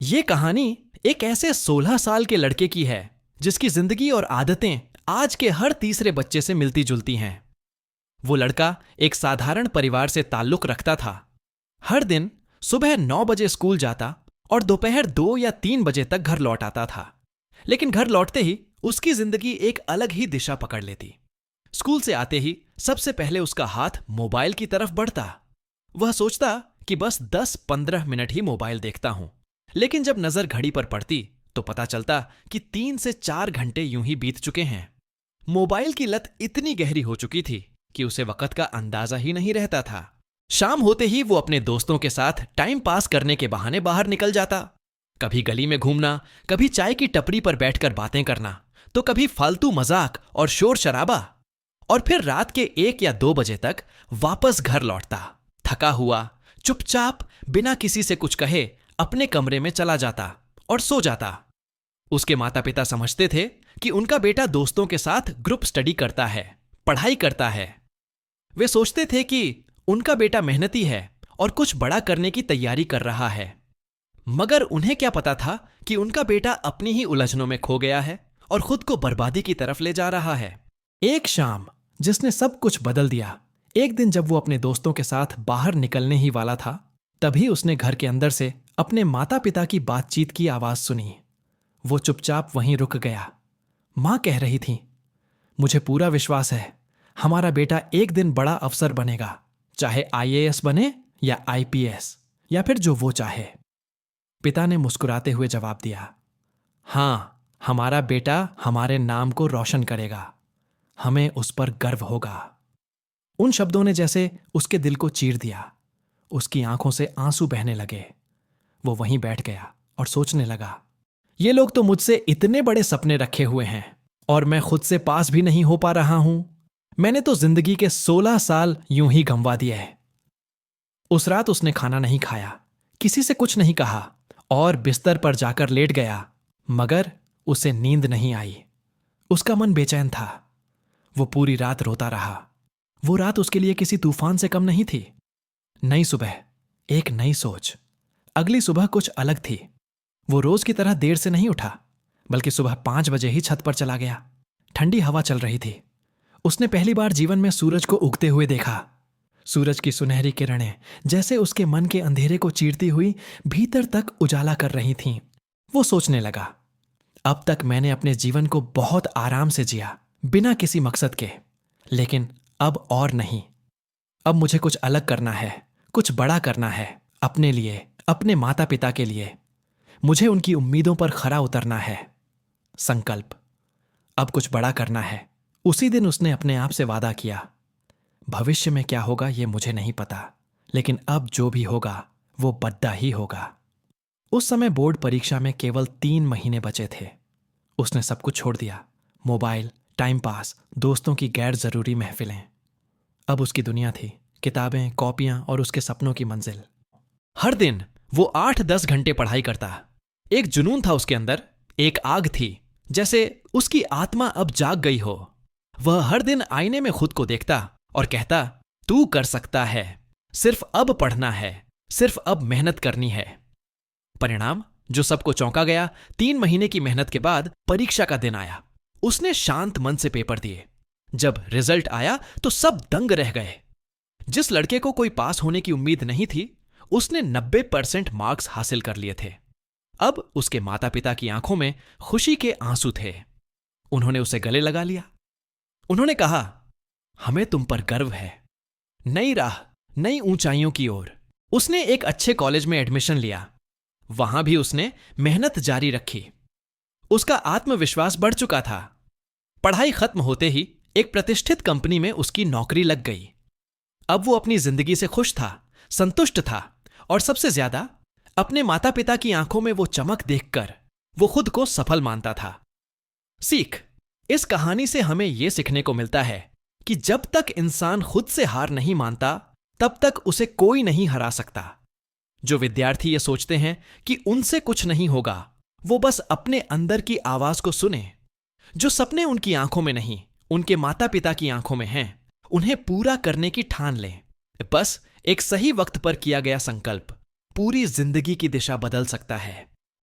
ये कहानी एक ऐसे 16 साल के लड़के की है जिसकी जिंदगी और आदतें आज के हर तीसरे बच्चे से मिलती जुलती हैं। वो लड़का एक साधारण परिवार से ताल्लुक रखता था। हर दिन सुबह 9 बजे स्कूल जाता और दोपहर 2 या 3 बजे तक घर लौट आता था। लेकिन घर लौटते ही उसकी जिंदगी एक अलग ही दिशा पकड़ लेती। स्कूल से आते ही सबसे पहले उसका हाथ मोबाइल की तरफ बढ़ता। वह सोचता कि बस 10-15 मिनट ही मोबाइल देखता हूं, लेकिन जब नजर घड़ी पर पड़ती तो पता चलता कि 3 से 4 घंटे यूं ही बीत चुके हैं। मोबाइल की लत इतनी गहरी हो चुकी थी कि उसे वक्त का अंदाजा ही नहीं रहता था। शाम होते ही वो अपने दोस्तों के साथ टाइम पास करने के बहाने बाहर निकल जाता। कभी गली में घूमना, कभी चाय की टपरी पर बैठकर बातें करना, तो कभी फालतू मजाक और शोर शराबा, और फिर रात के 1 या 2 बजे तक वापस घर लौटता। थका हुआ चुपचाप बिना किसी से कुछ कहे अपने कमरे में चला जाता और सो जाता। उसके माता पिता समझते थे कि उनका बेटा दोस्तों के साथ ग्रुप स्टडी करता है, पढ़ाई करता है। वे सोचते थे कि उनका बेटा मेहनती है और कुछ बड़ा करने की तैयारी कर रहा है। मगर उन्हें क्या पता था कि उनका बेटा अपनी ही उलझनों में खो गया है और खुद को बर्बादी की तरफ ले जा रहा है। एक शाम जिसने सब कुछ बदल दिया। एक दिन जब वो अपने दोस्तों के साथ बाहर निकलने ही वाला था, तभी उसने घर के अंदर से अपने माता पिता की बातचीत की आवाज सुनी। वो चुपचाप वहीं रुक गया। मां कह रही थी, मुझे पूरा विश्वास है हमारा बेटा एक दिन बड़ा अफसर बनेगा, चाहे IAS बने या IPS या फिर जो वो चाहे। पिता ने मुस्कुराते हुए जवाब दिया, हां, हमारा बेटा हमारे नाम को रोशन करेगा, हमें उस पर गर्व होगा। उन शब्दों ने जैसे उसके दिल को चीर दिया। उसकी आंखों से आंसू बहने लगे। वो वहीं बैठ गया और सोचने लगा, ये लोग तो मुझसे इतने बड़े सपने रखे हुए हैं और मैं खुद से पास भी नहीं हो पा रहा हूं। मैंने तो जिंदगी के 16 साल यूं ही गंवा दिए हैं। उस रात उसने खाना नहीं खाया, किसी से कुछ नहीं कहा और बिस्तर पर जाकर लेट गया। मगर उसे नींद नहीं आई। उसका मन बेचैन था। वो पूरी रात रोता रहा। वो रात उसके लिए किसी तूफान से कम नहीं थी। नई सुबह, एक नई सोच। अगली सुबह कुछ अलग थी। वो रोज की तरह देर से नहीं उठा, बल्कि सुबह 5 बजे ही छत पर चला गया। ठंडी हवा चल रही थी। उसने पहली बार जीवन में सूरज को उगते हुए देखा। सूरज की सुनहरी किरणें जैसे उसके मन के अंधेरे को चीरती हुई भीतर तक उजाला कर रही थीं। वो सोचने लगा, अब तक मैंने अपने जीवन को बहुत आराम से जिया, बिना किसी मकसद के। लेकिन अब और नहीं। अब मुझे कुछ अलग करना है, कुछ बड़ा करना है, अपने लिए, अपने माता पिता के लिए। मुझे उनकी उम्मीदों पर खरा उतरना है। संकल्प, अब कुछ बड़ा करना है। उसी दिन उसने अपने आप से वादा किया, भविष्य में क्या होगा ये मुझे नहीं पता, लेकिन अब जो भी होगा वो बद्दा ही होगा। उस समय बोर्ड परीक्षा में केवल 3 महीने बचे थे। उसने सब कुछ छोड़ दिया, मोबाइल, टाइम पास, दोस्तों की गैर जरूरी महफिलें। अब उसकी दुनिया थी किताबें, कॉपियां और उसके सपनों की मंजिल। हर दिन वो 8-10 घंटे पढ़ाई करता। एक जुनून था उसके अंदर, एक आग थी, जैसे उसकी आत्मा अब जाग गई हो। वह हर दिन आईने में खुद को देखता और कहता, तू कर सकता है, सिर्फ अब पढ़ना है, सिर्फ अब मेहनत करनी है। परिणाम जो सबको चौंका गया। 3 महीने की मेहनत के बाद परीक्षा का दिन आया। उसने शांत मन से पेपर दिए। जब रिजल्ट आया तो सब दंग रह गए। जिस लड़के को कोई पास होने की उम्मीद नहीं थी, उसने 90% मार्क्स हासिल कर लिए थे। अब उसके माता पिता की आंखों में खुशी के आंसू थे। उन्होंने उसे गले लगा लिया। उन्होंने कहा, हमें तुम पर गर्व है। नई राह, नई ऊंचाइयों की ओर। उसने एक अच्छे कॉलेज में एडमिशन लिया। वहां भी उसने मेहनत जारी रखी। उसका आत्मविश्वास बढ़ चुका था। पढ़ाई खत्म होते ही एक प्रतिष्ठित कंपनी में उसकी नौकरी लग गई। अब वो अपनी जिंदगी से खुश था, संतुष्ट था और सबसे ज्यादा अपने माता पिता की आंखों में वो चमक देखकर वो खुद को सफल मानता था। सीख, इस कहानी से हमें यह सीखने को मिलता है कि जब तक इंसान खुद से हार नहीं मानता, तब तक उसे कोई नहीं हरा सकता। जो विद्यार्थी ये सोचते हैं कि उनसे कुछ नहीं होगा, वो बस अपने अंदर की आवाज को सुने। जो सपने उनकी आंखों में नहीं, उनके माता पिता की आंखों में हैं, उन्हें पूरा करने की ठान लें। बस एक सही वक्त पर किया गया संकल्प पूरी जिंदगी की दिशा बदल सकता है।